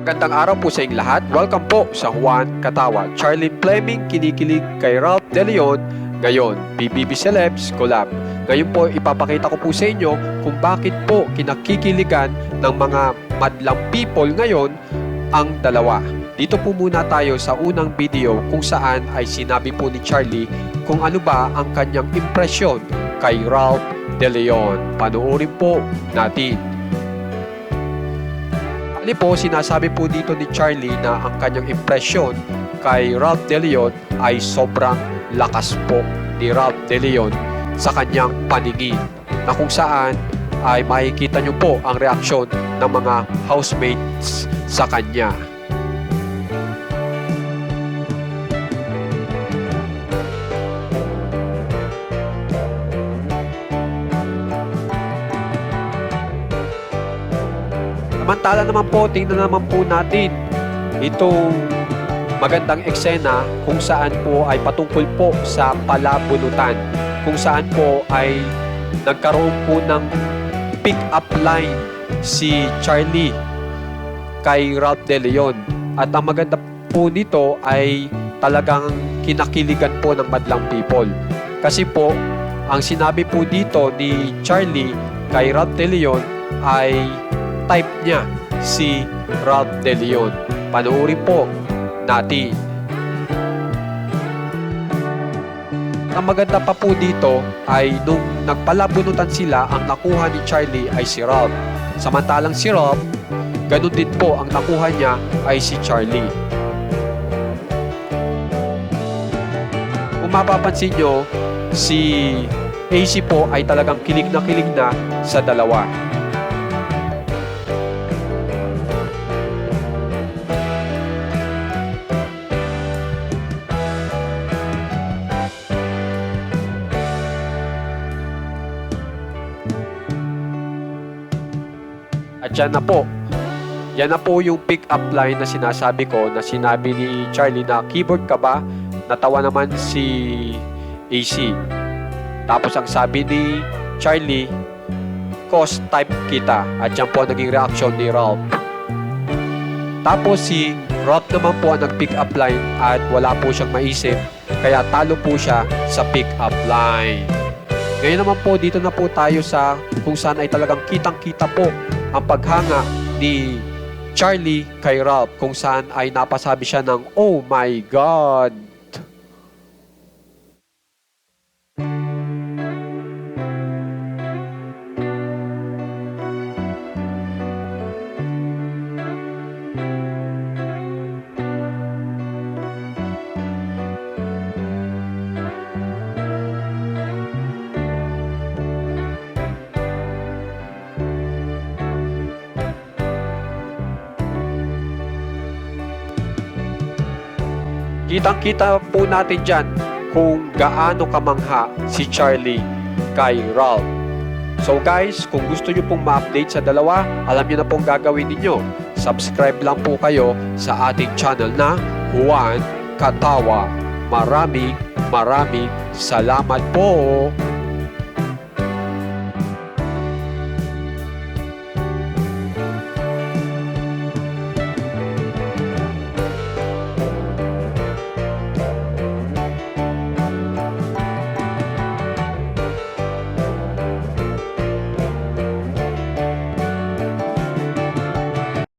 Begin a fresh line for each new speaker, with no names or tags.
Magandang araw po sa inyong lahat. Welcome po sa Juan Katawa. Charlie Fleming kinikilig kay Ralph De Leon. Ngayon, BBB Celebs Collab. Ngayon po, ipapakita ko po sa inyo kung bakit po kinakikiligan ng mga madlang people ngayon ang dalawa. Dito po muna tayo sa unang video kung saan ay sinabi po ni Charlie kung ano ba ang kanyang impresyon kay Ralph De Leon. Panoorin po natin. Po, sinasabi po dito ni Charlie na ang kanyang impresyon kay Ralph De Leon ay sobrang lakas po ni Ralph De Leon sa kanyang paningin, na kung saan ay makikita nyo po ang reaksyon ng mga housemates sa kanya. Samantala naman po, tingnan naman po natin itong magandang eksena kung saan po ay patungkol po sa palabunutan. Kung saan po ay nagkaroon po ng pick-up line si Charlie kay Ralph De Leon. At ang maganda po nito ay talagang kinakiligan po ng madlang people. Kasi po, ang sinabi po dito ni Charlie kay Ralph De Leon ay type niya si Ralph De Leon. Panoorin po natin. Ang maganda pa po dito ay nung nagpalabunutan sila, ang nakuha ni Charlie ay si Ralph. Samantalang si Ralph, ganun din po ang nakuha niya ay si Charlie. Kung mapapansin nyo, si AC po ay talagang kilig na sa dalawa. At yan na po yung pick-up line na sinasabi ko, na sinabi ni Charlie na keyboard ka ba? Natawa naman si AC. Tapos ang sabi ni Charlie, cause type kita. At yan po ang naging reaction ni Ralph. Tapos si Ralph naman po ang nag-pick up line at wala po siyang maisip, kaya talo po siya sa pick-up line. Ngayon naman po, dito na po tayo sa kung saan ay talagang kitang-kita po ang paghanga ni Charlie kay Ralph, kung saan ay napasabi siya ng "Oh my God!" Kitang-kita po natin dyan kung gaano kamangha si Charlie kay Ralph. So guys, kung gusto nyo pong ma-update sa dalawa, alam nyo na pong gagawin ninyo. Subscribe lang po kayo sa ating channel na Juan Katawa. Maraming salamat po!